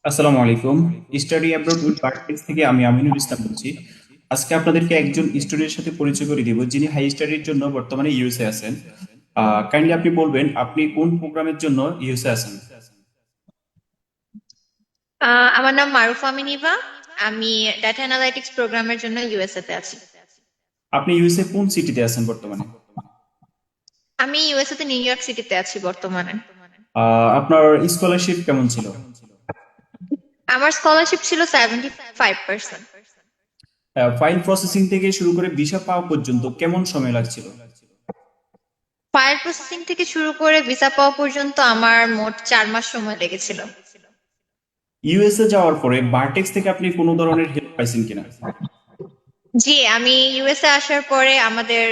আসসালামু আলাইকুম। Study abroad with পার্টনেস থেকে আমি আমিনুল ইসলাম বলছি। আজকে আপনাদেরকে একজন স্টুডেন্টের সাথে পরিচয় করে দিব যিনি হাই স্টাডির জন্য বর্তমানে ইউএসএ আছেন। কাইন্ডলি আপনি বলবেন আপনি কোন প্রোগ্রামের জন্য ইউএসএ আছেন? আমার নাম মারুফা মিনিবা। আমি ডাটা অ্যানালাইটিক্স প্রোগ্রামের জন্য ইউএসএ তে আছি। আপনি ইউএসএ কোন সিটিতে আছেন বর্তমানে? আমি ইউএসএ তে নিউ ইয়র্ক সিটিতে আছি বর্তমানে। আপনার স্কলারশিপ কেমন ছিল? আমার স্কলারশিপ ছিল 75%। ফাইল প্রসেসিং থেকে শুরু করে ভিসা পাওয়া পর্যন্ত কেমন সময় লাগছিল? ফাইল প্রসেসিং থেকে শুরু করে ভিসা পাওয়া পর্যন্ত আমার মোট 4 মাস সময় লেগেছিল। ইউএসএ যাওয়ার পরে ভার্টেক্স থেকে আপনি কোনো ধরনের হেল্প পাইছেন কিনা? জি, আমি ইউএসএ আসার পরে আমাদের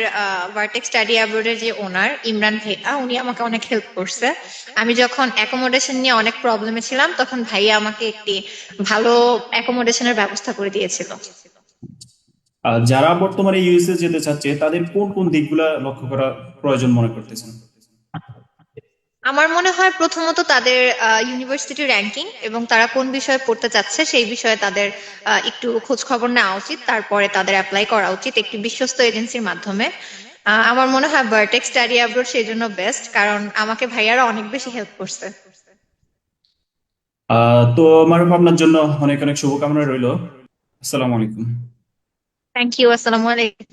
ভার্টেক্স স্টাডি অ্যাব্রোডের যে ওনার ইমরান ভাইয়া উনি আমাকে অনেক হেল্প করছে। আমি যখন অ্যাকোমোডেশন নিয়ে অনেক প্রবলেমে ছিলাম তখন ভাইয়া আমাকে একটি ভালো অ্যাকোমোডেশনের ব্যবস্থা করে দিয়েছিল। যারা বর্তমানে ইউএসএ যেতে চাচ্ছে তাদের কোন কোন দিকগুলা লক্ষ্য করা প্রয়োজন মনে করতেছেন? আমার মনে হয় প্রথমত তাদের ইউনিভার্সিটি র্যাঙ্কিং এবং তারা কোন বিষয়ে পড়তে চাচ্ছে সেই বিষয়ে তাদের একটু খোঁজ খবর নেওয়া উচিত, তারপরে তাদের অ্যাপ্লাই করা উচিত একটি বিশ্বস্ত এজেন্সির মাধ্যমে। আমার মনে হয় ভার্টেক্স স্টাডি অ্যাব্রোড সেই জন্য বেস্ট, কারণ আমাকে ভাইয়ারা অনেক বেশি হেল্প করছে। তো আমার আপনার জন্য অনেক অনেক শুভকামনা রইলো। আসসালামু আলাইকুম। Thank you. আসসালামু আলাইকুম।